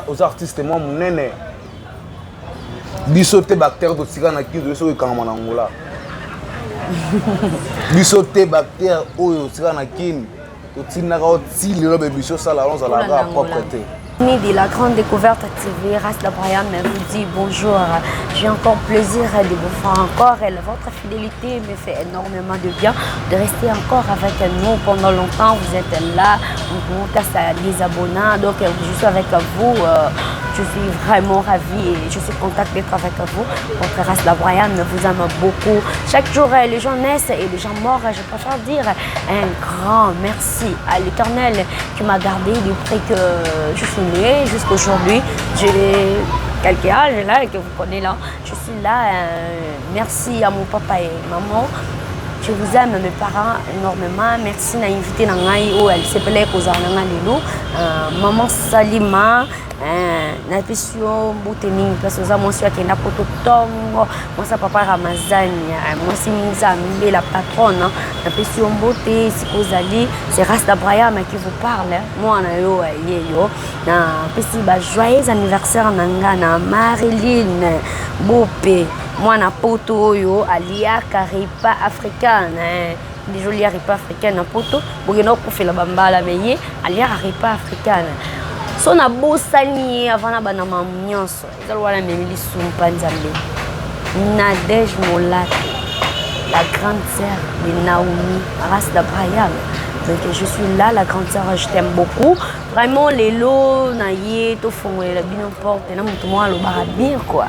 aux artistes moi munene biso te bactère to tika na kinzo so ekanga na ngola biso te bactère oyo tika na kin to tinaka o ti lelo be biso sala on la propre te. De la grande découverte TV, Ras Labraham vous dit bonjour. J'ai encore plaisir de vous voir encore. Et votre fidélité me fait énormément de bien de rester encore avec nous pendant longtemps. Vous êtes là, on casse des abonnés. Donc je suis avec vous. Je suis vraiment ravie et je suis contente d'être avec vous. Votre Ras Labraham vous aime beaucoup. Chaque jour, les gens naissent et les gens morts. Je préfère dire un grand merci à l'Éternel qui m'a gardé depuis que je suis née jusqu'à aujourd'hui. J'ai quelques âges là que vous connaissez là. Je suis là. Merci à mon papa et maman. Je vous aime, mes parents, énormément. Merci d'avoir invité Nangaï où elle s'appelait Kozarnanga Lilo. Maman Salima, Napisio Boutening, parce que moi, je suis à Napoto Tongo, moi, c'est papa Ramazani, moi, c'est Mizambe, la patronne. Napisio Mbote, c'est Kozali, c'est Rasta Braham qui vous parle. Moi, on a yo. Napisio, joyeux anniversaire, Nangana, Marilyn, Bopé. Moi, na poto yo alia karipa africaine, des jolies ripa africaine na poto. Bogeno ko fela bambala meye alia ripa africaine. So na bosani avant na bana mamnyonso. Ezalo wana memili sumpa nzambe. Nadège Molate, la grande sœur de Naomi, Ras Labraham. Donc je suis là, la grande sœur, je t'aime beaucoup. Vraiment les lots na ye to fongwe la bino porte na mutu mo lo bara bien quoi.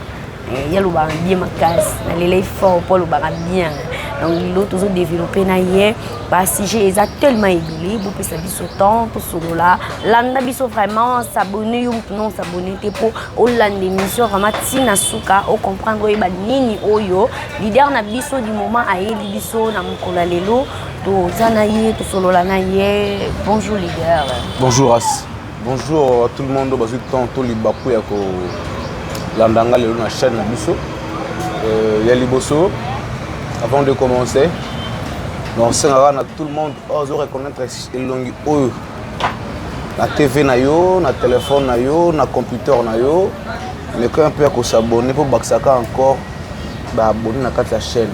Il y a le bien ma casse, les fort pour le bien. Donc l'autre toujours développé na hier, parce que j'ai tellement aidé, vous pouvez s'abonner sur temps, tout sur là. L'anda biso vraiment s'abonner ou non s'abonner pour au land émission vraiment tina suka au comprendre oyo ba nini oyo leader na biso du moment aye biso na mukola lelo to zana ye to solo la na ye. Bonjour leader. Bonjour As. Bonjour à tout le monde parce que tant libaku ya ko Landanga le na chaîne na biso ya liboso avant de commencer donc c'est na tout le monde ose reconnaître elongi oyo na TV na yo na téléphone na yo na computer na yo mais quand un peu à s'abonner pour baksaka encore ba abonner na la chaîne.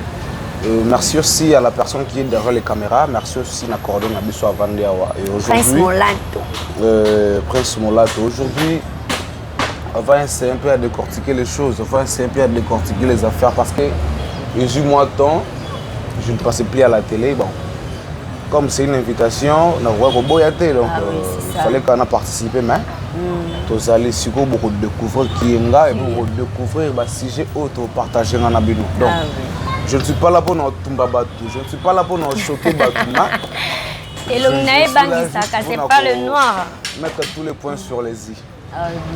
Merci aussi à la personne qui est derrière les caméras, merci aussi à coordonner na biso avant de et aujourd'hui Prince Molato aujourd'hui enfin, c'est un peu à décortiquer les choses, enfin, c'est un peu à décortiquer les affaires parce que 18 mois de temps, je ne passais plus à la télé. Bon, comme c'est une invitation, on a voyagé, donc il fallait qu'on a participé, mais tous allés sur beaucoup de découvrir qui est là et beaucoup de découvrir le sujet autre partager dans la bino. Donc, je ne suis pas là pour nous tomber battu, je ne suis pas là pour nous choquer battu. Et le Naïbangisa, c'est pas le noir. Mettre tous les points sur les i.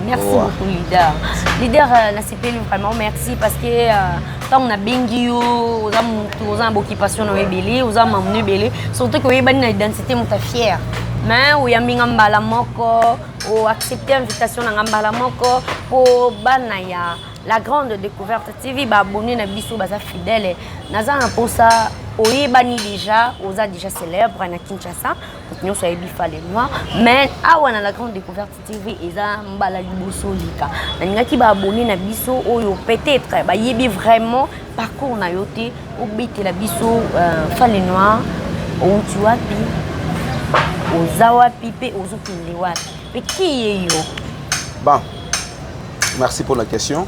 Merci beaucoup leader. Leader Nasipeli vraiment merci parce que quand on a bengi yo, on a beaucoup passion au belé, on a mamnu belé, surtout que oui bani identité mon ta fier. Mais où yambi ngambala moko, ou accepter invitation ngambala moko pour banaya. La grande découverte TV ba abonné na biso baza fidèle. Naza na posa oyebani déjà, oza déjà célèbre na Kinshasa. Nous sommes les noirs, mais à la grande découverte TV eza mbala liboso lika. Na ki ba abonné na biso oyo peut-être ba yebi vraiment parcours na yoté ou bité la biso fale noir ou tu wapi ozawa pipe ozokinde wapi. Mais qui est yo? Bon. Merci pour la question.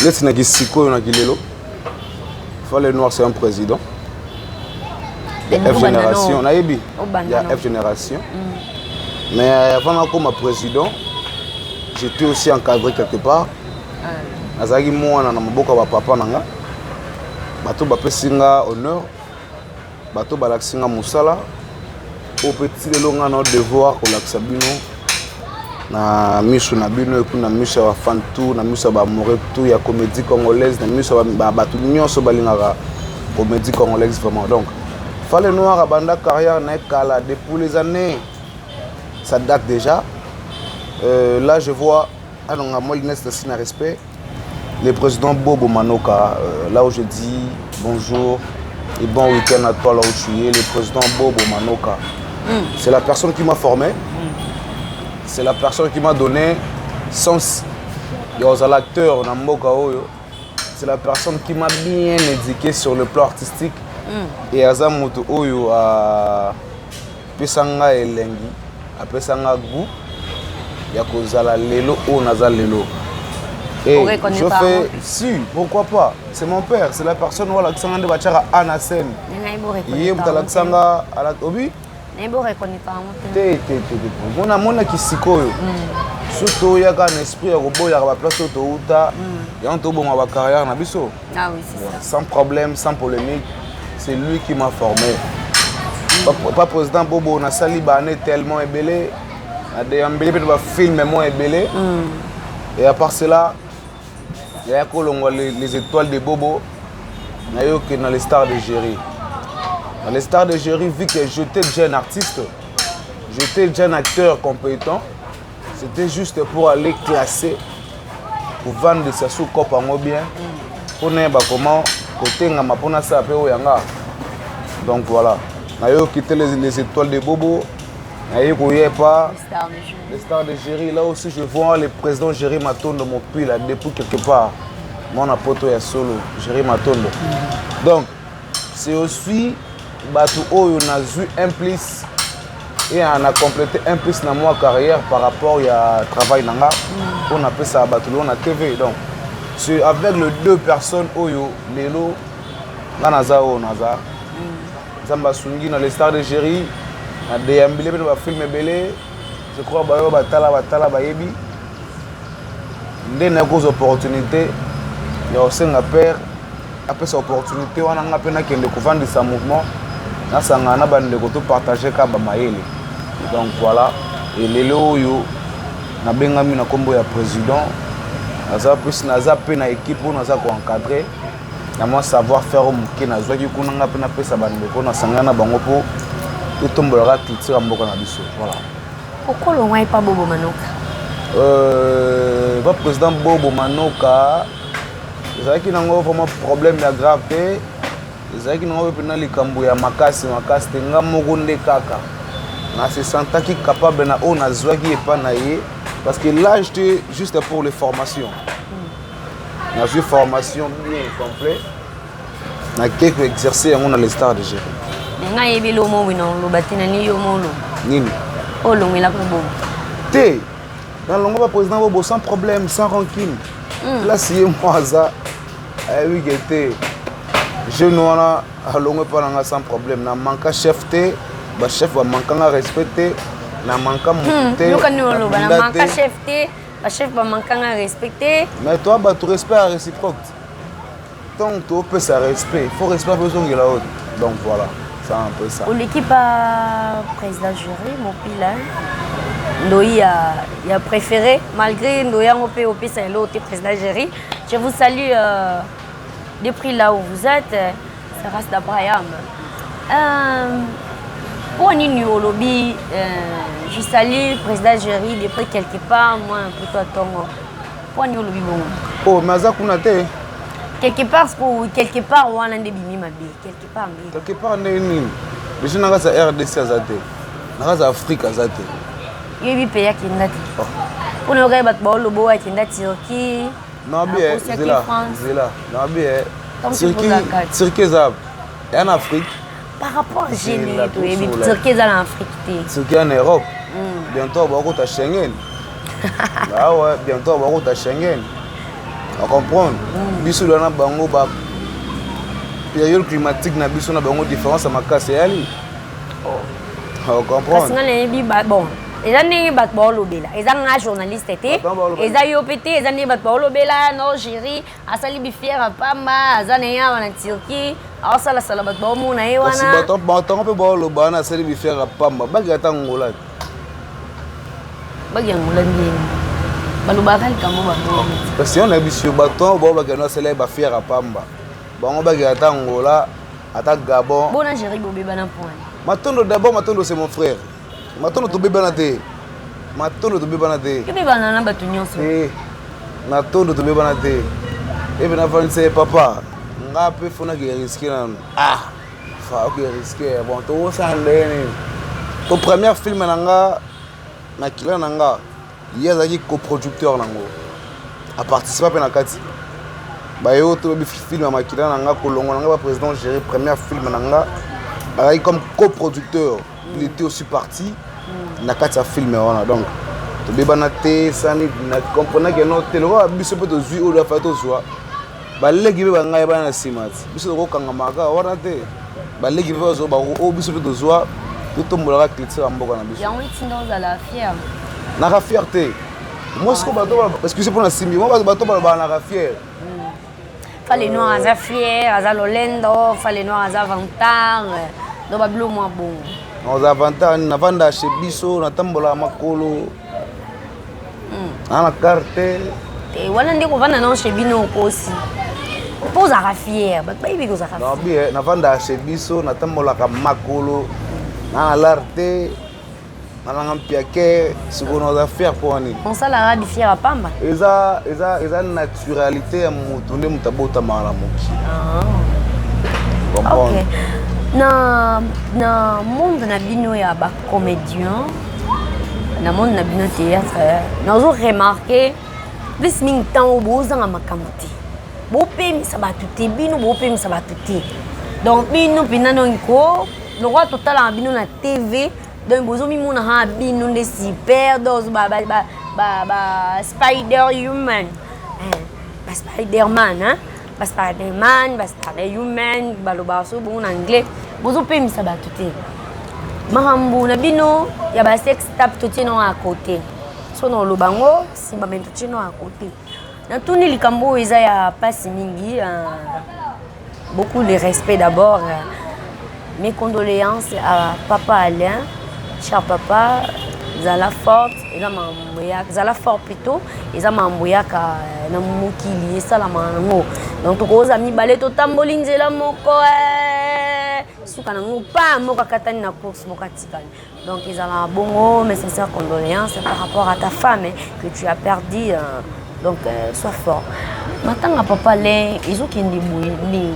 Let's na kisiko na kilelo. Fale noir c'est un président. F génération, il y a F génération. Mais avant d'être comme président, j'étais aussi encadré quelque part. Azagi moi na maboka ba papa nanga. Bato ba pesinga honneur. Bato ba laksinga musala. Au petit longa na devoir ko laksa bino. Na miso na bino et puis na miso wa fantou, na miso ba moretu ya comédie congolaise, na miso ba bato nyonso balingaka comédie congolaise vraiment. Donc Fale Noir a banda carrière n'est kala depuis les années. Ça date déjà. Là je vois, moi il n'est respect. Le président Bobo Manoka, là où je dis bonjour et bon week-end à toi là où tu es, le président Bobo Manoka. C'est la personne qui m'a formé. c'est la personne qui m'a donné sens. L'acteur Namboka Oyo, c'est la personne qui m'a bien éduqué sur le plan artistique. Et Azamoto Oyo a Pesanga Elengi, a Pesanga Gou, Yakozala Lelo O Naza Lelo. Et je fais, si, pourquoi pas, c'est mon père, c'est la personne qui a Alexandre Bachara Anasen. Il y a Alexandre Obi. Mon Kisikoyo. Surtout, il y a un esprit, il y a une place où il y a une carrière. Sans problème, sans polémique, c'est lui qui m'a formé. Pas président Bobo, on a sali tellement ébélé, on a des films ébélé. Et à part cela, il y a les étoiles de Bobo, il y a dans les stars de Géry. Dans les stars de Géry, vu que j'étais déjà un artiste, j'étais déjà un acteur compétent, c'était juste pour aller classer, pour vendre des sous-copes en bien, pour ne pas comment côté ngama pour na ça yanga. Donc voilà, j'ai quitté les étoiles de Bobo, j'ai pas les stars de Géry. Là aussi, je vois le président Géry Matondo mon puits là depuis quelque part. Mon apoto est solo, Géry Matondo. Donc c'est aussi Batu Oyo na vu un plus. Et on a complété un plus dans ma carrière par rapport au travail nanga. On appelle ça Batoulon à TV. Donc, c'est avec les deux personnes, Oyo, Lelo, Naza ou Naza. Zamba Sungi dans les stars de Géry, on a des films belé. Je crois que Batala Bayebi. Dès qu'il y a des opportunités, il y a aussi un père. Après cette opportunité, on a découvert de ce mouvement. On a partagé avec donc voilà, et les loyaux, na bengami na kombo ya président, naza plus naza pe na équipe pour naza ko encadrer, na moi savoir faire au muké na zwa ki kuna nga pe na pesa bandeko na sangana bango po tout tombolera culture mboka na biso. Voilà. Pourquoi le roi pas Bobo Manoka? Pas président Bobo Manoka, c'est qui nango vraiment problème ya grave te, c'est qui nango pe na likambo ya makasi te nga moko nde kaka. Je suis capable de parce que là, j'étais juste pour les formations. J'ai une formation bien complète. J'ai quelques exercices dans les stars de Géry. Dans le président Bobo sans problème, sans rancune. Là, c'est moi, oui, je ne pas sans problème. Je manque chef. Le chef va manquer à respecter, na manquer monter. Na manquer chef le chef va manquer à respecter. Mais toi, tu respect à réciproque. Donc tu peux ça respect. Il faut respecter besoin de la haute. Donc voilà, c'est un peu ça. Pour l'équipe président Géry, mon pilote, Ndoyi a préféré malgré Ndoyi on peut c'est l'autre président Géry. Je vous salue depuis là où vous êtes. C'est Rasta Braham. Pour nous, au lobby, je salue le président Géry depuis quelque part, moi, plutôt à Tongo. Pour nous, au lobby, bon. Oh, mais ça, quelque part, on a des bimi, ma vie. Quelque part, on a des bimi. Mais je n'ai pas de RDC à Zate. Je n'ai pas d'Afrique à Zate. Il y a des pays qui ont été. Pour nous, on a des lobo qui ont été Turquie. Non, bien, c'est là. Non, bien. Turquie, c'est en Afrique. Par rapport à Géry, Turquie est en Afrique. Turquie en Europe. Bientôt, on va à Schengen. Ah ouais, bientôt, on va à Schengen. On comprend. Bisous dans la bango, période climatique, na bisous na bango différence à ma casse et ali. On comprend. Parce que les bon. Les années batball au Bela. Les années journalistes étaient. Les années OPT, les années batball au Bela, non Géry, à Salibi fier à Pamba, les années en Turquie. Alors ça la salle batball mon aïwana. Si bâton peut boire le ban à Salibi fier à Pamba, bagata Angola. Bagangola bien. Balubakal kamo batball. Parce que on a vu sur bâton, bon bagana Salibi fier à Pamba. Bon bagata Angola, attaque Gabon. Bon à Géry Bobé Banan point. Matondo d'abord, Matondo c'est mon frère. Matondo to beba na te. Matondo to beba na te. Que beba na batu nyonso. Matondo to beba na te. Et bien avant c'est papa. Nga pe fona ki risquer na. Ah. Fa ok risquer. Bon to ça ndeni. To premier film na nga na kila na nga. il y a des coproducteurs nango a participé à Nakati ba yo to bi film à makila nanga kolongo nanga ba président géré premier film nanga ba comme coproducteur il était aussi parti Nakati a filmé voilà donc to be banate sani na comprendre que non telo ba biso pe to zui o da fa to zwa ba legi be ba ngai ba na simati biso ko kanga maka wana te ba legi be zo ba o biso pe to zwa tout le monde a cliqué en boka na biso ya witi ndo za la fière na la fierté moi ce que bato parce que c'est pour la simbi moi bato ba na fier fallait noir aza fier aza lolendo fallait noir aza vantar do ba blo moi bon nos avantages na vanda chez biso na tambola makolo ana carte te wala ndeko vanda non chez bino aussi pose à fier ba baby ko za fier non bien na vanda chez biso na tambola ka makolo na l'arte na ngampia ke sikono za fier pour ani on ça la radi fier à pamba eza naturalité ya mutu nde mutabota mala moki OK na monde na bino ya ba comédien na monde na bino théâtre nazo remarquer plus ming temps bozanga makamoti bo pemi sabatu te bino bo pemi sabatu te donc bino pinano nko le roi total en bino na TV donc bozo mi mona ha bino de super dos ba spider human ba spiderman hein ba spiderman ba spider human ba lo ba so bon anglais bozo pemi sabatu te mahambu na bino ya ba sex tap to tino à côté so no lo bango si ba mento tino à côté na tuni likambo eza ya pasi mingi beaucoup de respect d'abord mes condoléances à papa Alain cher papa zala forte eza mamboya zala fort plutôt eza mamboya ka na mokili esala manango donc tokoza mibale to tamboli nzela moko suka nango pa moko katani na course moko tikani donc ezala bongo mes sincères condoléances par rapport à ta femme que tu as perdu donc sois fort matanga papa Alain ezokende boye ni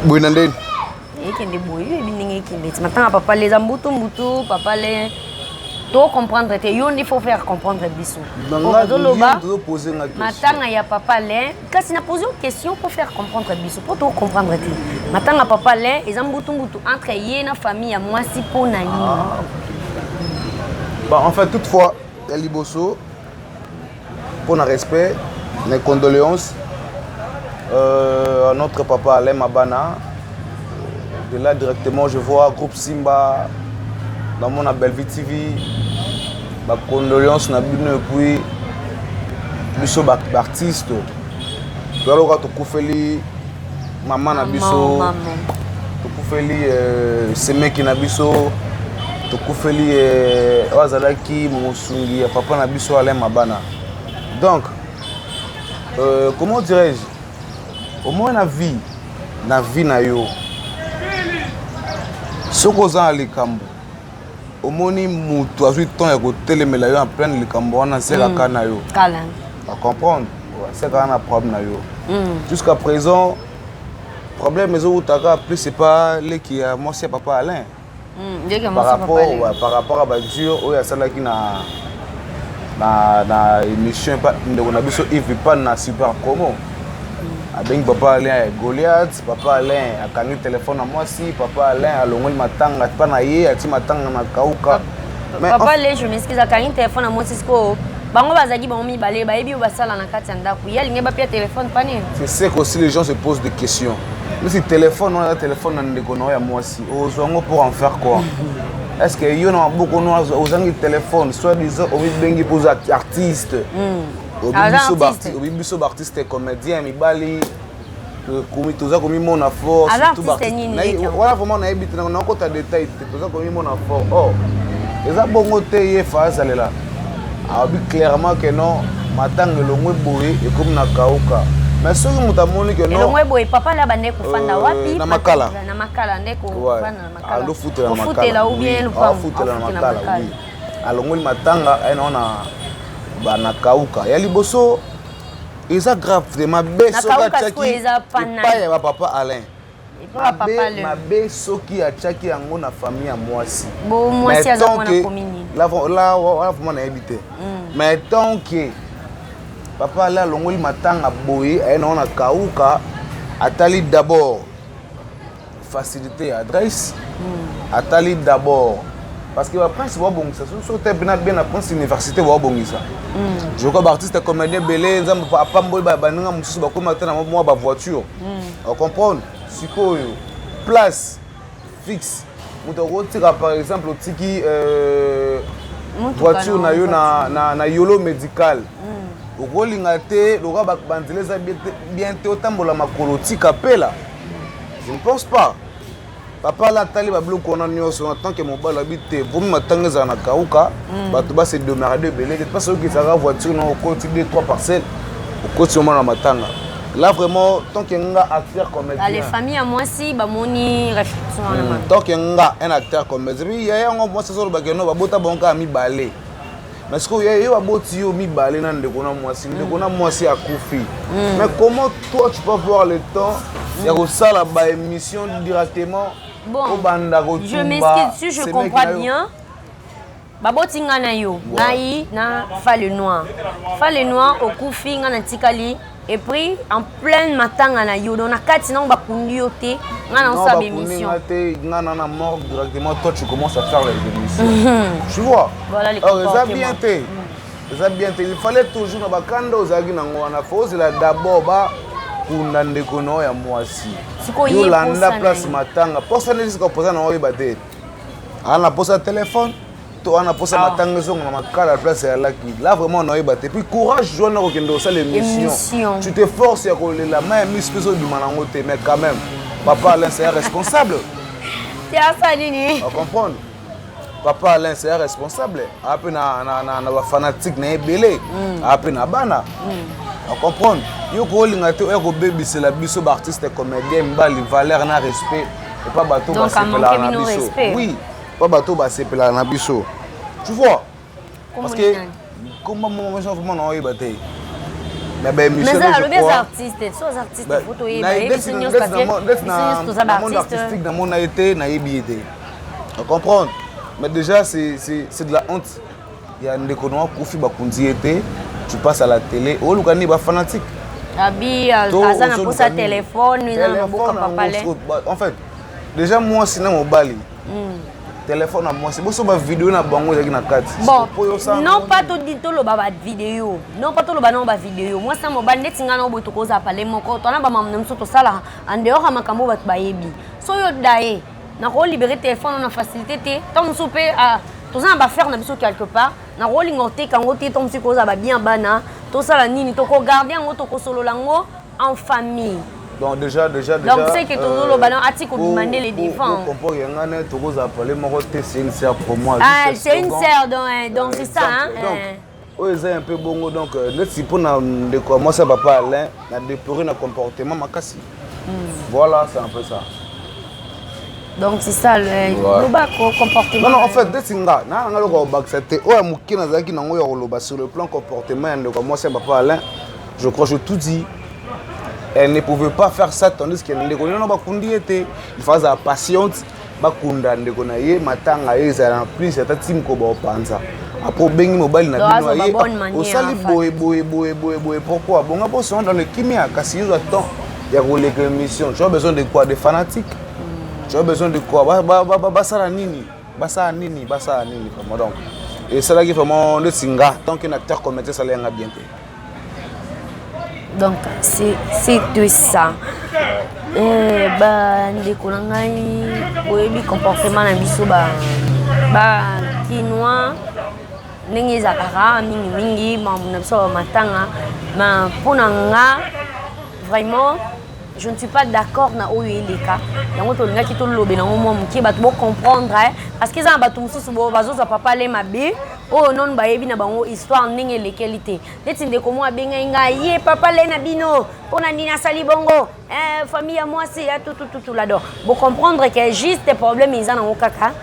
boye na ndeni ekende boye ebindenge ekende ti matanga papa les ambutu mbutu papa Alain to comprendre te yo il faut faire comprendre biso matanga ya papa Alain kasi na poser une question pour faire comprendre biso pour to comprendre te matanga papa Alain les ambutu mbutu entre ye na famille ya mwasi po na ni bah en fait toutefois ya liboso pour un respect mes condoléances à notre papa Alain Mabana. De là directement je vois groupe Simba dans mon Belleville TV. Ma condoléance na bino et puis biso artiste. Tu alors to kufeli maman na biso. To kufeli semeki na biso. To kufeli wazalaki musungi papa na biso Alain Mabana. Donc comment dirais-je, au moins na vie na yo soko za likambo omoni mutu azwi temps ya kotelemela yo en plein likambo wana seka kana yo kala à comprendre seka na problème na yo jusqu'à présent problème ezo utaka plus c'est pas les qui a moi c'est papa Alain par rapport à Badio oya salaki na émission pas ndeko na biso Yves pas na super promo avec papa Alain Goliath papa Alain akangi téléphone à moi si papa Alain alongoli matanga pas na ye ati matanga na kauka mais papa Alain je m'excuse akangi téléphone à moi si ko bango bazaki bango mibale ba yebi basala na kati ndako ya linge ba pia téléphone pani c'est que aussi les gens se posent des questions mais si téléphone on a téléphone na ndeko na ya moi si ozongo pour en faire quoi. Est-ce que yo na beaucoup noir aux gens téléphone soit disant au bengi pour artiste au biso artiste comédien mibali comme toza comme mon force tout artiste voilà vraiment na ebite na ko ta détail toza comme mon force oh eza bongo te ye phase là a bi clairement que non matanga longwe boye et comme na kauka mais ce que mutamoni que non longwe boye papa la bande ko fanda wapi na makala ndeko fanda na makala alo futela na makala futela ou bien le pa futela na makala oui alongoli matanga ena na kauka ya liboso eza grave de ma beso ka tchaki pas ya papa Alain mabe soki atiaki yango na famille ya mwasi. Bon mwasi aza kwa na komini. Là vraiment na habité. Mais tant que papa là longoli matanga boye ayena na kauka atali d'abord facilité adresse. Atali d'abord parce que le prince va bon ça surtout bien la prince université va bon ça. Je crois artiste comédien belé nzamba papa mboy ba baninga mususu ba komata na moi ba voiture. On comprend sikoyo place fixe. Mutokotika par exemple otiki voiture na yo na yolo médical. Okolinga te loka ba bandeleza bien te otambola makolo tika pela. Je ne pense pas. Papa la tali ba bloko na nyonso en tant que mobile habité vomi matangeza na kauka bato ba se démerder belé parce que ça voiture na okoti 2-3 parcelles okoti au na matanga là vraiment tant que nga acteur comédien les familles à moi si ba moni réflexion na tant que nga un acteur comédien il y a ngo moi ça so ba keno ba bota bonka mi balé mais ce que yo ba boti yo mi balé na ndeko na mwasi akufi mais comment toi tu peux voir le temps ya ko sala ba émission directement. Bon, je m'excuse, je comprends bien. Baboti ngana yo, ngai na Fale Noir. Fale Noir au Koufi ngana tikali et puis en plein matin ngana yo dans la kati na bakundi yo te ngana on sa émission. Ngana na mort directement toi tu commences à faire les émissions. Tu vois? Voilà les comportements. Ça bien té. Ça bien té. Il fallait toujours na bakanda ozagi na ngwana faut la d'abord ba kunda ndeko no ya mwasi. Yolanda place matanga. Posa nezi ko posa na oyeba te. Ana posa téléphone, to ana posa matanga zo na makala place ya laki. Là vraiment na oyeba te. Puis courage joindre ko kendo ça l'émission. Tu te forces à coller la main mis peso du manango te mais quand même papa Alain c'est responsable. C'est ça nini. On comprendre. Papa Alain c'est responsable. Après na fanatique na ebele. Après na bana. On comprend. Yo ko linga te ko baby c'est la biso artiste comédien mbali valeur na respect et pas bateau ba sepela na biso. Oui, pas bateau ba sepela na biso. Tu vois? Parce que comment moi je vraiment na oyeba te. Mais ben Michel mais les artistes, tous artistes photo yeba et senior papier. Dans monde artistique dans mon été na yebiete. On comprend. Mais déjà c'est de la honte. Il y a une économie pour faire bakundi été. Tu passes à la télé, oh le gars est fanatique. Abi, Azana pour sa téléphone, en fait, déjà moi sinon mon bali. Téléphone à moi, c'est bon ma vidéo na bango zaki na kati. Bon, non pas tout dit tout le baba vidéo. Non pas tout le baba vidéo. Moi ça mon bali netinga na boto ko za parler mon ko to na ba mamna mso to sala en dehors ha makambo bat bayebi. So yo dae na ko libérer téléphone on a facilité te. Tant mso pe a tout ça va faire na biso quelque part. Na rolling ote kango te tom si ko za ba bien bana. Tout ça la nini to ko garder ngo to ko solo lango en famille. Donc déjà donc c'est que tout le ballon a tiko demander les défense. On comprend yanga na to ko za parler mon côté c'est une sœur pour moi. Ah c'est une sœur donc c'est ça hein. Donc c'est un peu bongo donc si pour na de commencer papa Alain na déplorer na comportement makasi. Voilà, c'est un peu ça. Donc c'est ça le comportement. Non en fait dès singa na nga loko baxete o ya mukina zaki na ngoyo loba sur le plan comportement de comment c'est papa Alain je crois je tout dit elle ne pouvait pas faire ça tandis qu'elle ne connaît pas kundi était il faisait la patiente bakunda ndeko na ye matanga ye za plus cette team ko ba panza après bengi mobile na bino ye au sali boy pourquoi bon après sont dans le kimia kasi yo attend il y a les émissions tu as besoin de quoi des fanatiques. Tu as besoin de quoi? Basa nini vraiment donc. Et c'est là qu'il faut mon le singa tant qu'un acteur comédien ça l'est bien. Donc c'est tout ça. Ndeko na ngai oyebi comportement na biso ba kinois ndenge ezalaka mingi na biso matanga ma mpona nga vraiment je ne suis pas d'accord na oyo eleka yango to linga ki to lobe na mo muke bato bo comprendre parce que ça bato mususu bo bazo za papa le mabe oh non ba yebi na bango histoire ndenge lekelité neti ndeko mo abenga nga ye papa le na bino pona ndina sali bongo famille ya moi c'est tout là-dedans bo comprendre que juste problème ils en ont kaka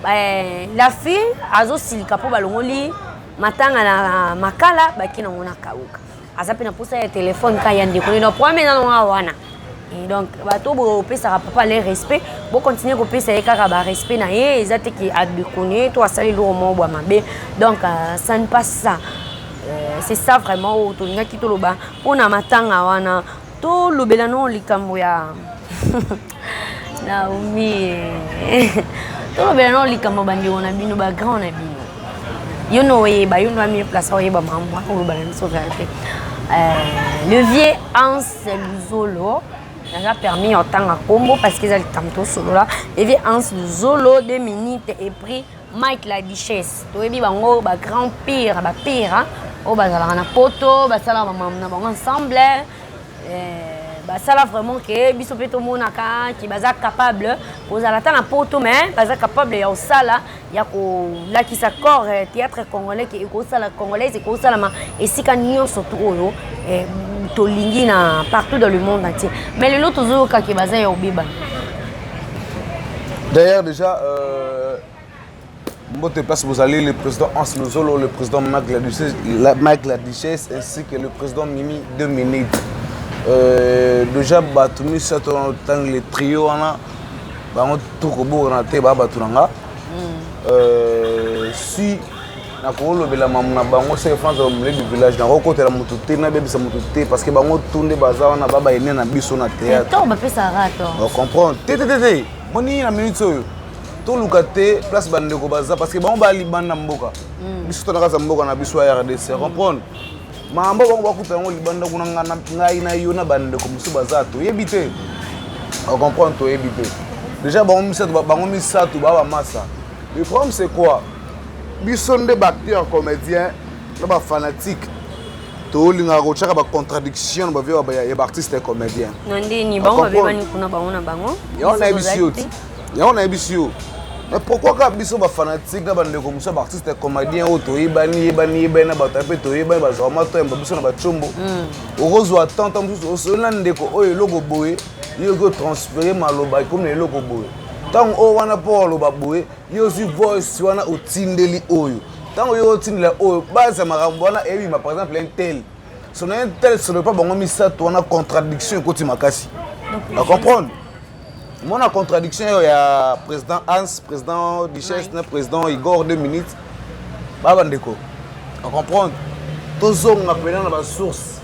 la fille azo silika po balongoli matanga na makala bakina ngona kauka azape na posa ya téléphone ka ya ndeko na problème na wana Et donc, bato ça papa les respect, bon continuer à ça kaka respect na ye, ils ont qui a déconné, toi ça les lourds mo bois mabe. Donc ça ne passe ça. C'est ça vraiment au tolinga ki to loba. On a matanga wana to lobela no likambo ya. Naomi. To lobela no likambo bandi on a bino ba grand na bino. You know e ba you know mi place o e ba mambo ko lobela so vérité. Le vieux Hans Luzolo a permis en temps à combo parce qu'ils ont le temps solo là. Le vieux Hans Luzolo 2 minutes et pris Mike la Duchesse. Tu vois bango ba grand pire ba pire au bazala na poto ba sala na bango ensemble ba sala vraiment que biso peto monaka qui baza capable aux alata na poto mais baza capable ya osala ya ko la qui s'accord théâtre congolais qui ko sala congolais et ko sala ma et sika nyonso to oyo tolingi na partout dans le monde entier mais le lot ozo ka ki baza ya obiba. D'ailleurs déjà Mbote place vous allez le président Hans Luzolo, le président Mike la Duchesse ainsi que le président Mimi 2 minutes. Déjà batumi ça tant le trio ana bango tuko bo na te ba batunanga si na ko lobela mamuna bango c'est France au milieu du village na ko la mututé na bebisa mututé parce que bango tunde baza na baba ene na biso na théâtre to ba pesa rato on comprend té moni na minute oyo to lukate place bandeko baza parce que bango ba libanda mboka biso to na kaza mboka na biso ya RDC comprendre mambo bango bakuta ngo libanda kuna ngana ngai na yo na bandeko musu baza to yebite on comprend to yebite déjà bango misatu ba massa le problème c'est quoi biso nde ba acteur comédien na ba fanatique to linga ko chaka ba contradiction ba via ba artiste et comédien non ndini bango ba bani kuna bango na bango ya on a ebisio mais pourquoi ka biso ba fanatique na bandeko muso ba artiste et comédien o to yebani na ba tapé to yebani ba zoma to yamba biso na ba chombo okozwa tant muso osona ndeko oyo logo boye yo go transférer maloba comme le logo boye tant o wana polo ba boye yo si voice wana otindeli oyo tant yo otindela oyo base makambo wana ebi ma par exemple un tel son un tel ce n'est pas bon misa to wana contradiction côté makasi à comprendre mon contradiction il y a président Hans président Duchesse président Igor 2 minutes baba ndeko à comprendre tozonga pena na ba source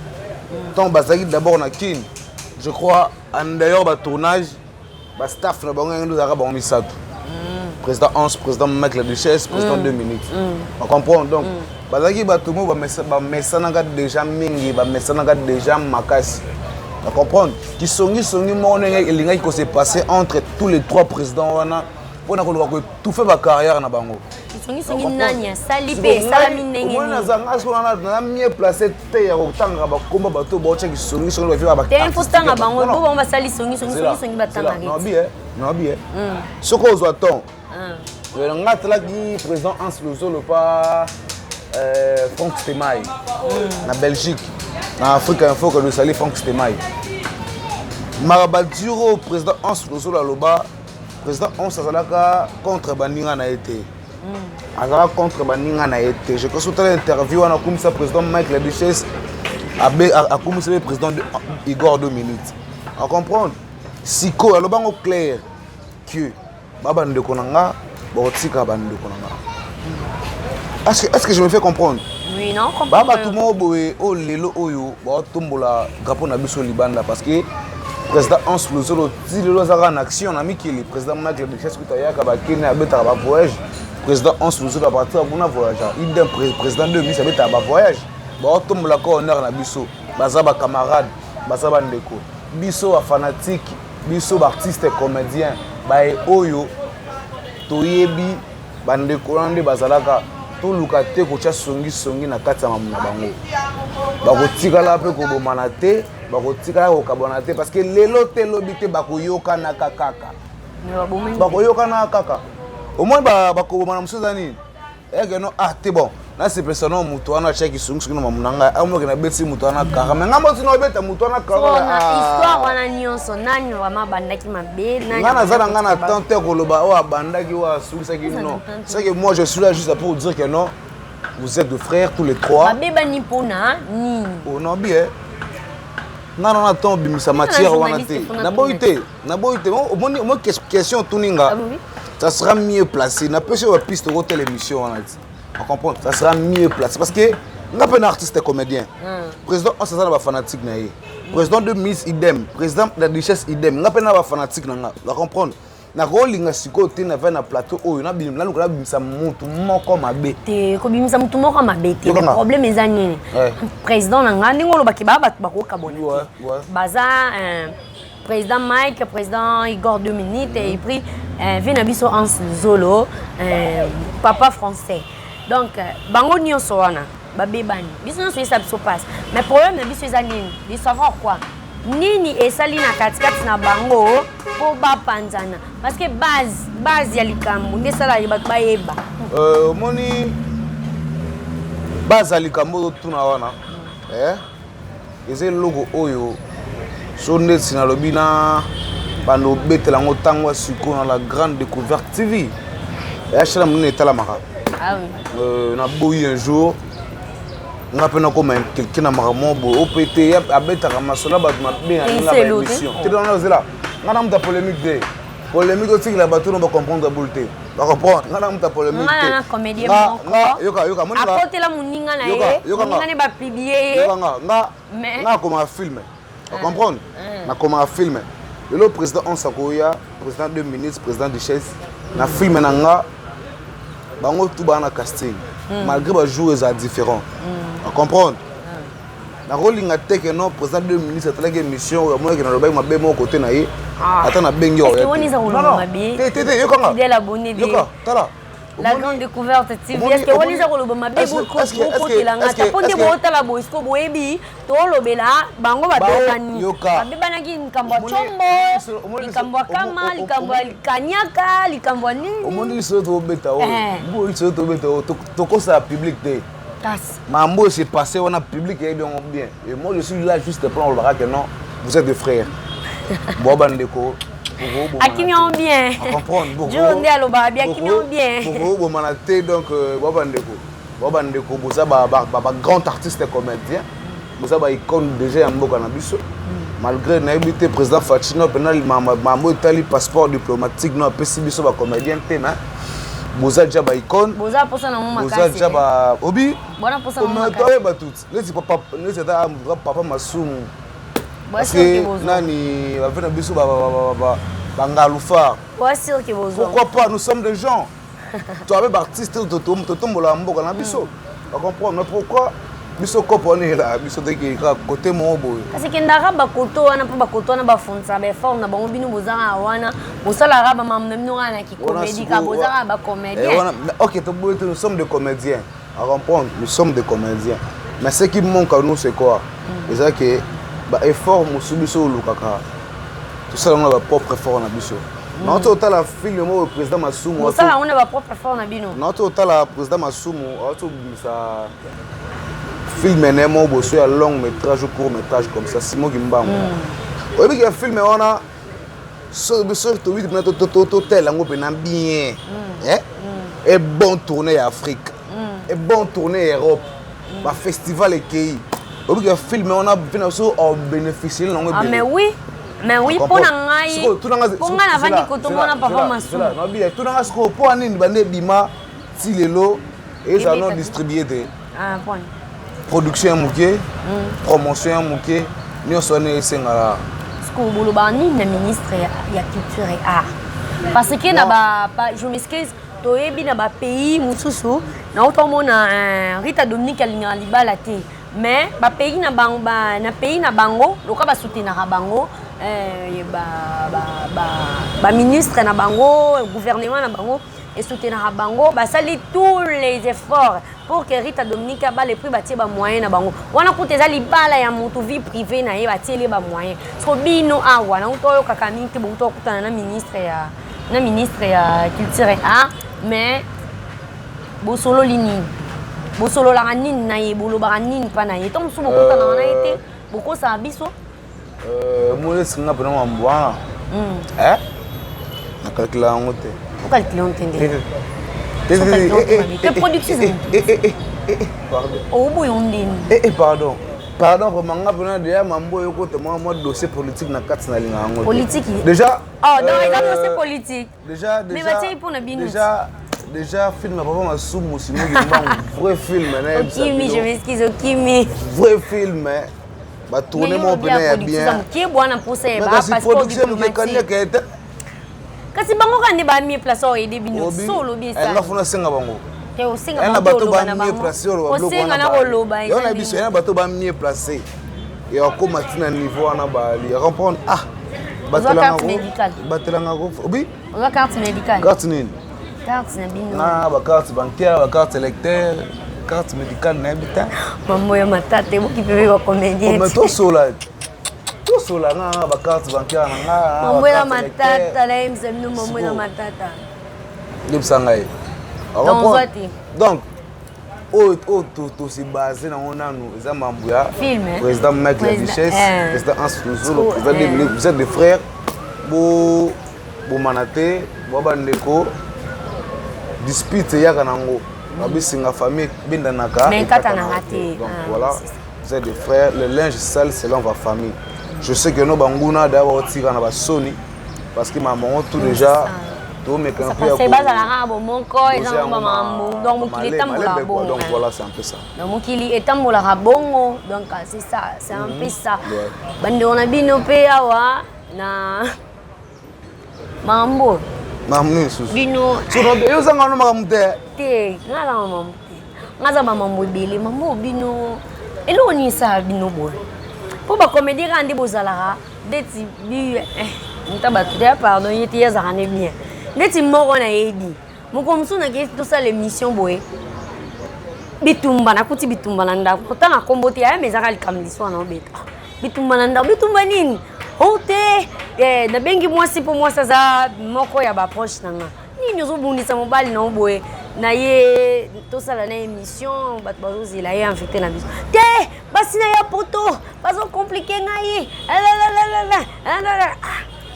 tant bazaki d'abord na kin je crois en d'ailleurs ba tournage ba staff na bango nous ara bango misato président Hans président Mike la Duchesse président 2 minutes on comprend donc bazaki ba tout ba mesana ga déjà mingi ba mesana ga déjà makasi on comprend qui songi mon elinga qui s'est passé entre tous les trois présidents wana pona ko tout fait ba carrière na bango songi nanya salipe salami ndenge ni na zanga sona na mieux placé te ya kotanga ba komba bato ba tchaki songi ba vivre ba te faut tanga bango bo ba sali songi batanga non bien soko zo ton le ngatla qui président Hans Luzolo pas Franck Stemay na Belgique na Afrique Info que le sali Franck Stemay Marabaduro président Hans Luzolo Loba président Hans Azalaka contre baninga na été Azalaka contre baninga na été je crois que l'interview on a comme ça président Mike la Duchesse a commencé le président Igor 2 minutes on comprend siko aloba ngo clair que baba ndeko nanga botika bandeko nanga est-ce que je me fais comprendre oui non comprendre baba tout mo boye o lelo oyo ba tombola gapo na biso libanda parce que président Hans Luzolo dit le en action na mikili président Mike la Duchesse kutayaka ba Kenya abeta ba voyage président Hans Luzolo a partir pour na voyage idem président de mise abeta ba voyage ba tombola ko honneur na biso baza ba camarade baza ba ndeko biso ba fanatique biso ba artiste et comédien ba oyo toyebi bandeko nande bazalaka to lukate ko cha songi na kati ya mamuna bango bakotikala pe ko bomana te bakotikala ko kabona te parce que lelo te lobite bakoyoka na kaka bakoyoka na kaka au moins bakobomana musoza nini ege no te bon là c'est personnel mutu wana cheki sungu na mamunanga amoke na beti mutu wana kaka mais ngambo tino beta mutu wana kaka histoire wana nyonso nani vraiment bandaki mabe nani ngana zana ngana tante koloba o bandaki wa sungu saki non c'est que moi je suis là juste pour dire que non vous êtes deux frères tous les trois mabe bani pona ni oh non bien Non, non, attends, bimisa matière wana te. Na boité. Moi question tuninga. Ça sera mieux placé. Na peut sur la piste de l'émission wana. On comprend. Ça sera mieux placé parce que on a pas un artiste et comédien. Président on s'entend ba fanatique na yé. Président de Miss idem, président de la richesse idem. On a pas un fanatique na. On comprend. Na rolinga siko te na va na plateau oyo na bim la lokola bimisa mutu moko mabe te ko bimisa mutu moko mabe te le problème eza nini président na ngandi ngolo bakeba batu bakoka bona baza président Mike président Igor Dominique et puis vient biso en Zolo papa français donc bango nyonso wana babebani biso nyonso esa biso passe mais problème na biso eza nini de savoir quoi nini esali na katikati na bango po bapanzana parce que base ya likambo nde sala bato bayeba omoni base ya likambo tuna wana eza eloko oyo so ndeti nalobi na bando obetela yango ntango ya sikoyo na la grande découverte TV eyachela monene etalamaka na boyi un jour on a peine comme quelqu'un à Maramo, au PT, à Betara Masola, bien à l'émission. Tu es là. Madame ta polémique de polémique aussi la bateau on va comprendre la beauté. Va comprendre. Madame ta polémique. Madame comédien. Yoka. À côté la moninga na ye. Moninga ne va publier. Na comme un film. Va comprendre. Na comme un film. Le président on Sakoya, président de ministre, président de chaise. Na film na nga. Bango tout bana casting. Malgré les joueurs sont différents. On comprend. La rolling attaque non président de ministre a une mission moi qui na loba ma bemo côté na ye. Attends na bengi o. La grande découverte TV. Est-ce que on les a roloba ma bemo côté la ngata ponde bota la boisco boebi to lobela bango ba bekani. Babana ki nkambo chombo. Likambo kama likambo kanyaka likambo nini. Omoni so to beta o. Bo so to beta o to kosa public te. Mambo s'est passé on a public et bien. Et moi je suis là juste pour le que non, vous êtes des frères. Boban Deko. Akimion bien. Comprendre. Je ndé aloba akimion bien. Bo manate donc Boban Deko. Boban Deko boza ba grand artiste et comédien. Boza ba icône déjà en mboka na biso. Malgré n'habité président Fatino penal mambo tali passeport diplomatique non pesi biso ba comédien te na. Boza déjà ba icône. Boza posa na mama Boza déjà ba obi. Bona posa na mama kasi. On ba tout. Lesi papa Masumu. Parce que nani va venir biso ba ngalufa. Quoi sûr que bozo. Pourquoi pas nous sommes des gens. Tu avais artiste to tombola mboka na biso. On comprend mais pourquoi biso kopone là biso de ki côté mobo. Parce que ndara ba koto wana pa ba koto na ba fonsa ba fort na bango binu bozanga wana. Bosala raba mamno wana ki comédie ka bozanga ba comédien. OK, nous sommes des comédiens. On comprend, nous sommes des comédiens. Mais ce qui manque à nous c'est quoi? C'est que ba effort musubiso lukaka. Tout ça on a ba propre effort na biso. Non total la film mo président Masumu. Ça on a ba propre effort na bino. Non total la président Masumu, auto ça film nemo bosso ya long métrage ou court métrage comme ça Simon Gimbango. Oyebi que film on a so to vite na to tel ngo pena bien. Et bon tournée Afrique. Et bon tournée Europe. Ba festival et oyebi que film on a bien so bénéficier longo. Ah mais oui, pour nangai. Pour nga na vandi koto mona papa Masumu. Non bien, tout nanga sko pour nini bande bima ti lelo et ça non distribuer de. Ah point. Production mouké, promotion mouké, nous sommes là. Ce que vous voulez le ministre ya culture et art. Parce que na je m'excuse, toyebi na ba pays mususu, na otomona Rita Dominique alinga libala te. Mais ba pays na bango, loka ba soutenir bango, ba ministre na bango, gouvernement na bango et soutenir bango, ba sali tous les efforts pour que Rita Dominique ba les prix batie ba moyen na bango. Wana kuteza libala ya mutu vie privée na ye batie le ba moyen. So bino awa na utoyo kakamiti bo utoyo kutana na ministre ya culture et art, mais bo solo lini. Bo solo la nini na ye bolo ba nini pa na ye. Tom so bo kutana na ye te. Boko sa biso. Moi singa pena mambwana. Na calcula ngote. Pourquoi le client entendait? Que production? Pardon. Oh, boy, on dit. Pardon. Pardon, vraiment, déjà, mambo yoko te moi dossier politique na kati na linga ngo. Politique. Déjà. Oh, donc il a dossier politique. Déjà. Mais va tiens pour na binu. Déjà film na papa masumu sino un vrai film na. Okimi, je m'excuse Okimi. Vrai film ba tourner mon pena bien. Qui est bon pour ça ba parce que diplomatique. Kasi bango kande ba mi place o ede binu solo bi ça. Nga funa senga bango. Te o senga bango ba mi place o lo senga na ko lo ba. Yo na biso na bato ba mi placer. Et on commence à niveau à Bali. Comprendre ah. Carte médicale. Oui. La carte médicale. Carte nini? Carte na bino. Na ba carte bancaire, ba carte électeur, carte médicale na habitant. Maman ya matate mo ki pepe ko comédien. Mais to sola. To sola na ba carte bancaire na. Maman ya matata la imse no maman ya matata. Libsangai. Donc tout se basé dans nous les amambouya président Mike la Duchesse président Ansouzo vous êtes des frères bo manate bo bandeko dispute ya kanango babisinga famille bindanaka mais katana raté donc voilà vous êtes des frères le linge sale selon votre famille je sais que nos banguna d'abord tira na basoni parce que maman tout déjà donc voilà, c'est un peu ça. Donc il est tambola bongo, donc c'est ça, c'est un peu ça. Bande on a bino pe awa na mambo. Mamnu susu. Bino. Suno yo sanga no makamute. Te, ngala mambo. Ngaza mambo bele, mambo bino. Elo ni sa bino boy. Po ba comédie rande bozala deti bi ntaba tout pardon, yeti ya za bien. Neti moko na edi moko msuna ke to ça l'émission boy bitumba na kuti bitumba na nda kota na komboti ya mezaka likamliso na obeta bitumba na nda bitumba nini ote na bengi mwasi po mwasa za moko ya ba proche nanga nini ozobundisa mobali na boy na ye to ça la na émission bat bazo la ye invité na biso te basi na ya poto bazo compliquer ngai la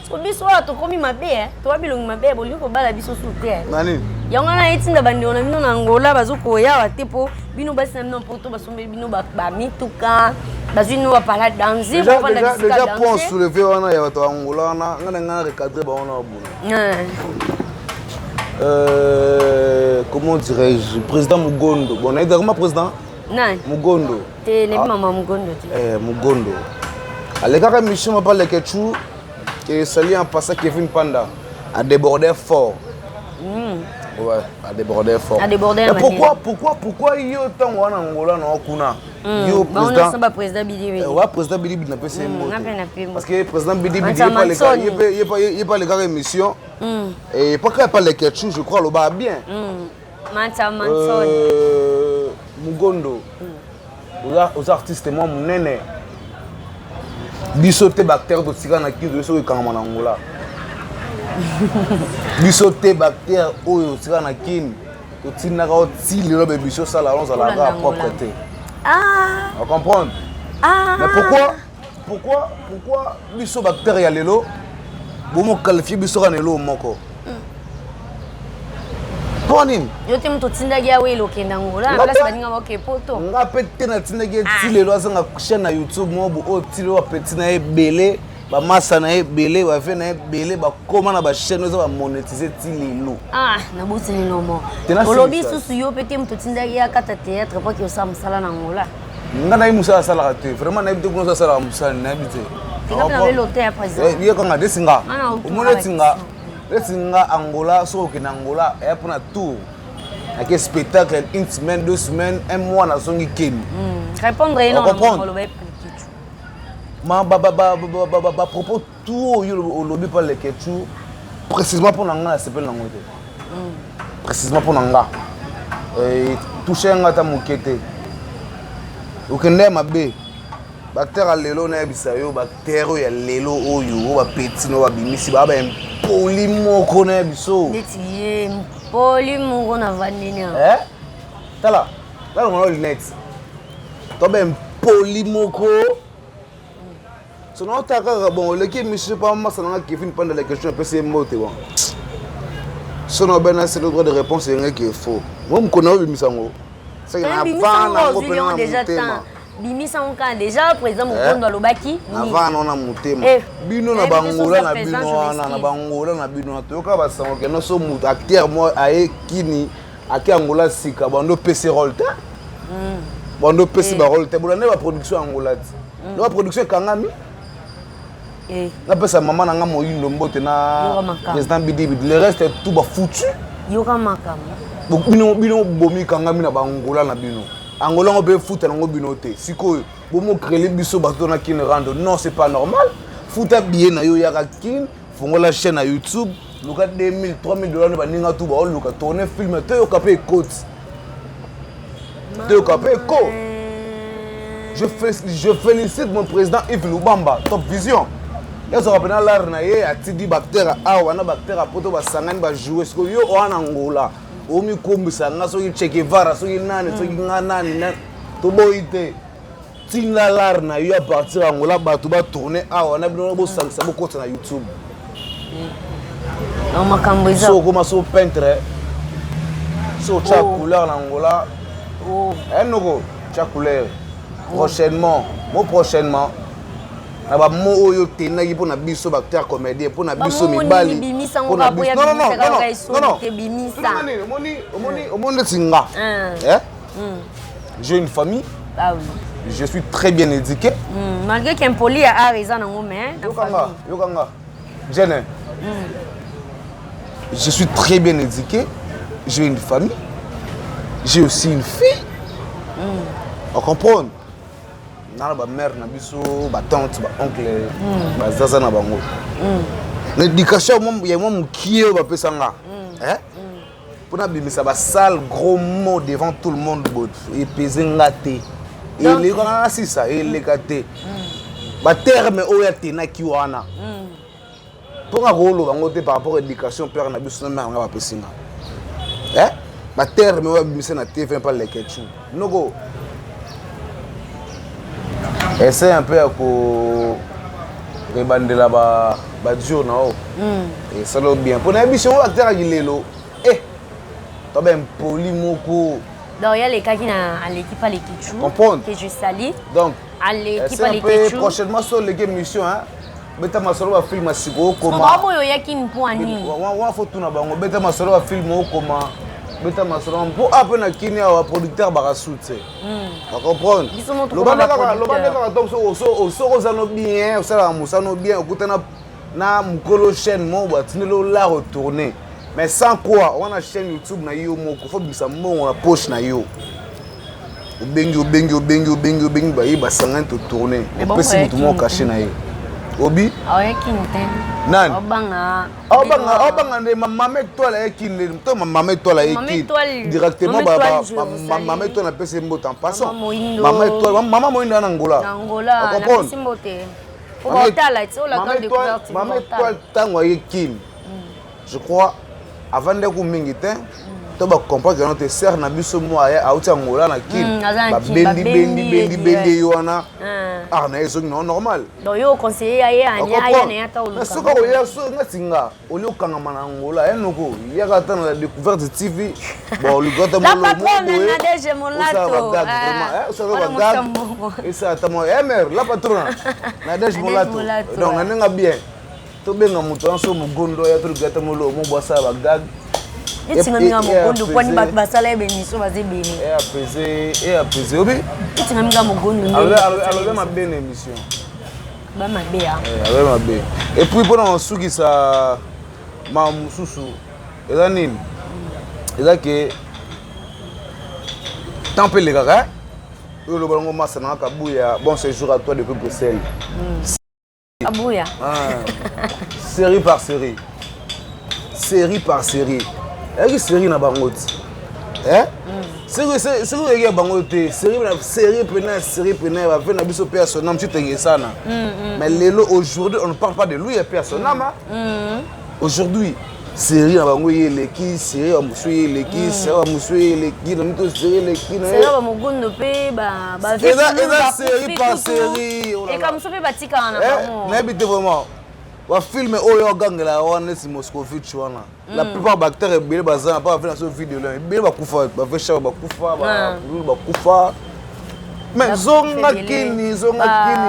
so biso to komi mabe to babilongi mabe boli ko bala biso sute nani yango na etinda bandi ona bino na Angola bazuko ya watepo bino basi na bino poto basombe bino ba mituka bazino ba pala danser pour faire la musique déjà pour soulever wana ya to Angola na ngana recadrer ba ona comment dirais-je président Mugondo bon est comment président nani Mugondo te ne mama Mugondo Mugondo aleka mission ma parle que tu que Sali en passant Kevin Panda a débordé fort. Ouais, a débordé fort. A débordé. Pourquoi il y a autant en Angola non kuna? Yo président Bidi. Ouais, président Bidi n'a pas ces mots. Parce que président Bidi il pas les gars émission. Et pourquoi pas les ketchup, je crois le bas bien. Mugondo. Aux artistes moi mon nene. Bisote bactère to tika na kido so ikanga na Angola. Bisote bactère oyo tika na kin to tina ka ti le be biso sala on za la propreté. Ah. On comprend. Ah. Mais pourquoi biso bactère ya lelo bomo qualifier biso ka lelo moko. Ponim. Yo te mto tinda ya welo kenda Angola place baninga moke poto. Nga pete na tinda ya ti lelo azanga chaîne na YouTube mobo o ti lelo petit na ebele ba massa na ebele ba fe na ebele ba koma na ba chaîne zo ba monétiser ti lelo. Ah, na busi ni nomo. Olobi susu yo pete mto tinda ya kata théâtre pour que ça musala na Angola. Nga na imusa sala te vraiment na ibite kuno sala musala na ibite. Tinga na velo te après ça. Ye ko nga desinga. Omone tinga. Lesinga Angola so ke na Angola et pour na tour. Avec un spectacle une semaine, 2 semaines, un mois na songi ken. Répondre énormément ba propos tout au lobby par les ketchup précisément pour nanga s'appelle nangote. Précisément pour nanga. Et toucher ngata mukete. Okende mabe. Bactère lelo na bisayo bactère ya lelo oyo ba petit no ba bimisi ba polimoko na biso. Neti polimoko na vanina. Tala. Là on a le net. To ben polimoko. Sono taka bon le qui monsieur pas massa na Kevin Panda la question peut c'est moté bon. Sono ben c'est le droit de réponse est qui est faux. Moi me connais bimisango. C'est que na pas na ko déjà temps. Bimisa on kan déjà président Mokondo Lobaki. Avant on a monté. Bino na bangola na bino na bangola na bino toka ba sango ke no so mutu acteur moi aye kini aki Angola sika bando PC Rolte. Bando PC ba Rolte bolane ba production Angola. La production kangami. Na pesa maman na nga moyindo mbote na président Bidi le reste tout ba foutu. Yoka makam. Bino bomi kangami na bangola na bino. Angola on peut foutre dans bino te. Siko bomo créer biso bato na kin rando. Non, c'est pas normal. Fouta bien na yo yaka kin, fongo la chaîne à YouTube, luka 2000 3000 dollars ba ninga tout ba on luka tourner film te yo kapé côte. Te yo kapé ko. Je félicite mon président Yves Lubamba, Top Vision. Ils ont rappelé l'art na ye atidi bactéria awa na bactéria poto ba sangani ba jouer ce yo o en Angola. Omi kombisa nga so Che Guevara so nani so nganani na to boite tinla lar na yo à partir Angola bato ba tourner awa na bino bo sangisa bo kota na YouTube. Non makambo iza. So comme so peintre so cha couleur na Angola. Noko cha couleur. Prochainement, na ba mo oyo tena ki pona biso bacteur comédien pona biso mibali pona biso non omoni singa j'ai une famille je suis très bien éduqué malgré qu'impoli a raison nango mais yokanga jeune je suis très bien éduqué j'ai une famille j'ai aussi une fille on comprend. Na ba mère na biso ba tante ba oncle ba zaza na bango l'éducation ya moi mukie ba pesanga pour bimisa ba sale gros mot devant tout le monde et peser ngate et les kana si ça et les kate ba terme oya tena ki wana pour ngolo bango te par rapport à l'éducation père na biso na mère ba pesinga ba terme oya bimisa na TV pas les ketchu noko. Essaye un peu à rebander là-bas, dur non. Et ça l'a bien. Pour l'ambition, acteur à Gilelo. T'as bien poli moko. Donc il y a les cas qui à l'équipe à l'équipe. Comprendre. Que je salue. Donc à l'équipe à l'équipe. Prochainement sur l'équipe mission hein. Beta masolo va film à Sigo comment. Comment il y a qui ne point ni. On faut tout na bango. Beta masolo va film au comment. Beta masolo pour appeler na kini à producteur barasoute. On comprend. Lobanda donc so bien, ça musano bien okutana na mukolo chaîne mo batinelo la retourner. Mais sans quoi, on a chaîne YouTube na yo moko faut bisa mo na poche na yo. Obengi ba yi ba sangan to tourner. Pesi tout mo caché na yo. Obi? Awe kinten. Nan. Obanga ne maman toi la kinle. Toi maman toi la kin. Directement maman toi na pesi mbote en passant. Maman moindo na Angola. Angola. Na pesi mbote. Maman toi tango ye kin. Je crois avant de kumingite to ba comprendre que notre sœur na biso moi ya auti Angola na kin. Ba bendi yoana. Ah na eso non normal. Donc yo conseiller ya na ta oluka. Soko ya so ngatinga oli okanga mana Angola noko ya ka ta na découverte TV. Bon le gars la patronne na DG Molato. Ça va gag. Et ça ta moi mère la patronne na DG Molato. Donc na nga bien. To benga mutu anso mugondo ya to gata molo mo bossa ba gag. Et tu m'as mis mogondo kwani basala ebeniso bazebeni. Et apaiser obi. Tu m'as mis mogondo. Alors ma belle émission. Ba ma bé hein. Avec ma bé. Et puis pendant suki ça ma mususu. Eza nini? Eza que tempé les gars. Yo lo balongo masa na kabuya. Bon séjour à toi depuis Bruxelles. Kabuya. Série par série. Série par série. Est-ce série na bangoti? C'est que bangote, série pénale va faire na biso personnel, tu t'es sana. Mais aujourd'hui, on ne parle pas de lui et personnel. Aujourd'hui, série na bango yeleki, série wa musuye leki, série wa musuye leki, na mito série leki na. Série wa mugondo pe ba série par série. Et comme ça pe batika na bango. Na bité vraiment. Wa film oyo gangela wana si Moscovitch wana. La plupart bactères bele bazana pas faire sur vidéo là. Bele ba kufa, ba fait chava ba kufa, ba kufa. Mais zonga kini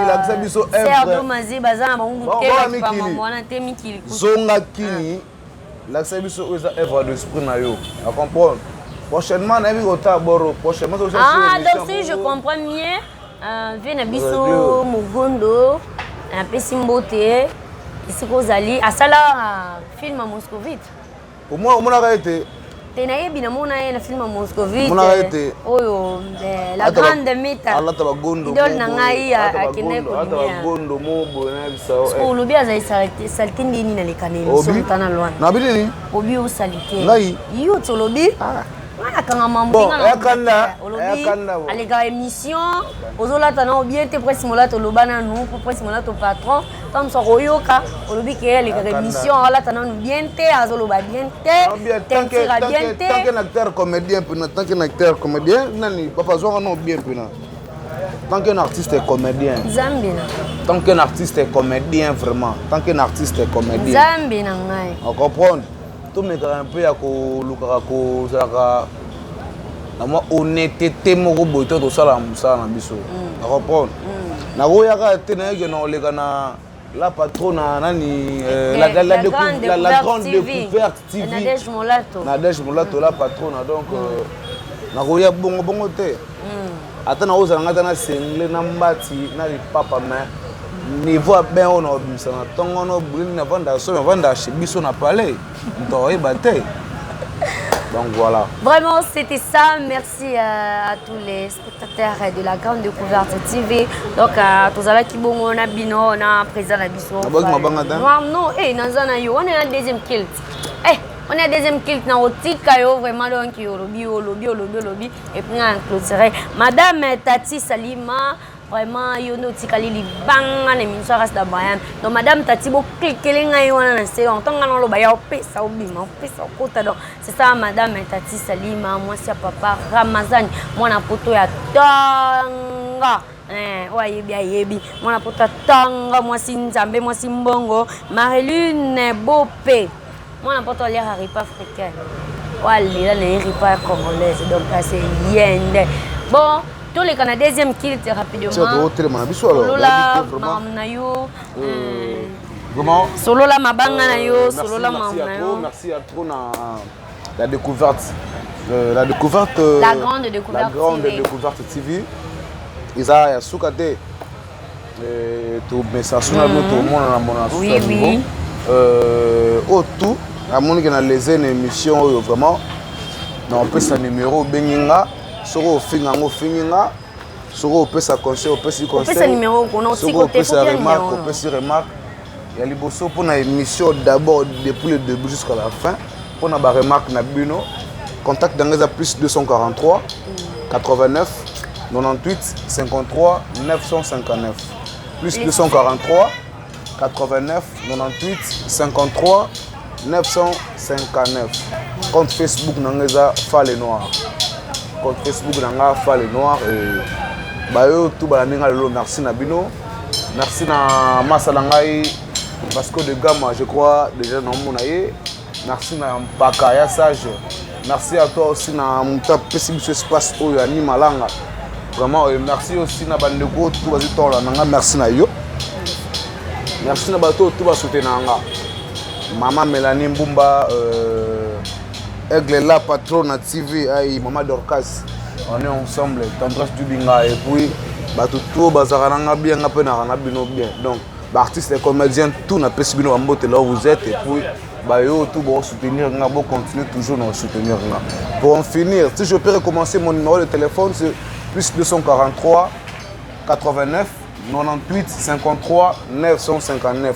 la biso Serdo Mazi bazana bangu tela pa mamona te mikili. Zonga kini la biso oza œuvre d'esprit na yo. À comprendre. Prochainement na bi ota boro prochainement ça ah donc si je comprends mieux vient na biso Mugondo un peu simboté ici kozali asala film à Moscovite. Pour moi on a été Tenaye binamona na film à Moscovite. Oyo la grande meta. Allah tabagondo. Idol na ngai akine ko. Tabagondo mobo na bisao. Ko lobi azai salite ndini na lekane so mutana lwana. Na bidini? Obi o salite. Ngai. Yo tolobi. Wana kanga mambuka na. Yakanda. Alega émission. Ozola tana bien te presse mola to lobana nous pour presse mola to patron. Tam so royoka. Olobi ke alega émission ala tana nous bien te azoloba bien te. Tant que acteur comédien tant que acteur comédien nani papa zo non bien pena. Tant qu'un artiste est comédien. Zambina. Tant qu'un artiste est comédien vraiment. Tant qu'un artiste est comédien. Zambina ngai. On comprend. Tout me un peu ya ko lukaka ko saka na moi honnêteté moko boito to sala musala na biso. On comprend. Na royaka te na yeke na leka na la patronne nani la grande découverte TV. Nadège Molato la patronne donc na roya bongo te. Ata na oza ngata na sengle na mbati na papa mais niveau ben on a mis ça na tongo no bulini na vanda chez biso na palais. Donc voilà. Vraiment, c'était ça. Merci à tous les spectateurs de la Grande Découverte TV. Donc, tous ceux qui bon on a bino, on a présent la biso. Non, on est en deuxième kilt. On est en deuxième kilt na otika yo vraiment donc lobby et puis on clôturer. Madame Tati Salima. Vraiment, yo no tikali li banga na minso rasta Brian. Donc madame Tati bo cliquer ngai wana na se on tanga no lo ba ya opesa obima opesa kota donc c'est ça madame Tati Salima moi c'est papa Ramazan mwana poto ya tanga oye bia yebi mwana poto tanga moi si nzambe moi si mbongo Marilune Bopé mwana poto ya ripa africaine wali la ripa congolaise donc c'est yende bon. Tous les Canadiens deuxième kilt rapidement. Solo la mamnayo. Comment? Solo la mabanga na yo, solo la mamnayo. Merci à trop na la découverte. La grande découverte TV. Isa ya sukate. To message na moto mona na mona sur niveau. Au tout, à mon que na les émissions vraiment. Na on peut sa numéro benginga. Soro fingango finginga soro pesa conseil pesa numéro qu'on a soro pesa remarque pesa remarque ya liboso pour na émission d'abord depuis le début jusqu'à la fin pour na ba remarque na bino contact dans plus 243 89 98 53 959 plus 243 89 98 53 959 compte Facebook nangeza Fale Noir compte Facebook nanga Fale Noir et bayo tout baninga lelo merci na bino merci na masala ngai Vasco de Gama je crois déjà na monaye merci na Mpaka ya sage merci à toi aussi na muta pesibiso espace oyo ani malanga vraiment merci aussi na bandeko tout bazi tola nanga merci na yo merci na bato tout ba soutenir nanga Maman Mélanie Mbumba Aigle la patronne à TV aïe Maman Dorcas on est ensemble Tendresse du Binga et puis bato tout bazaranga bien ngapena bino bien donc artistes et comédiens tout na pesibino ambote là où vous êtes et puis bah yo tout bon soutenir nga bon continuer toujours à soutenir nga pour en finir si je peux recommencer mon numéro de téléphone c'est plus 243 89 98 53 959.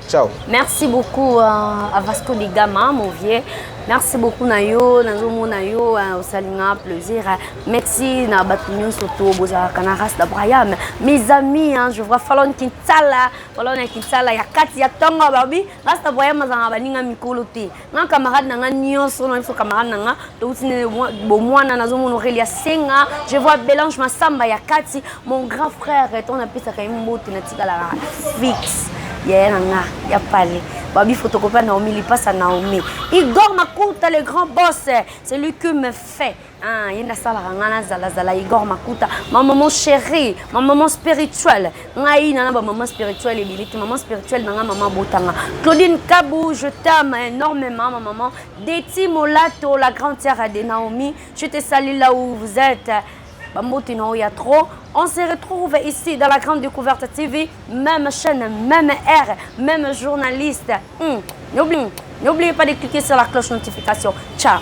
Ciao. Merci beaucoup à Vasco de Gama, mon vieux. Merci beaucoup Nayo, Nazomo Nayo, au Salinga, plaisir. Merci na Batunyo Soto, Boza Kanaras da Brayam. Mes amis, je vois Fallon Kinsala, ya Kati ya Tonga Babi, Rasta Brayam Mazanga Baninga Mikolote. Nan camarade nanga nyonso, non so camarade nanga, to utine bomwana Nazomo Norelia Senga. Je vois Bélange Massamba ya Kati, mon grand frère, ton appelé ça quand même mot na tigala fixe. Yenanga, Yapale. Babi photocopie Naomi, il passe à Naomi. Igor Makuta, le grand boss, c'est lui qui me fait. Ah, il y a ça la Igor Makuta, ma maman chérie, ma maman spirituelle. Ngai nana ba maman spirituelle et bilité, maman spirituelle nanga maman botanga. Claudine Kabou, je t'aime énormément ma maman. Deti Molato, la grande sœur de Naomi, je te salue là où vous êtes. Il y a trop. On se retrouve ici dans la Grande Découverte TV, même chaîne, même air, même journaliste. N'oubliez pas de cliquer sur la cloche notification. Ciao.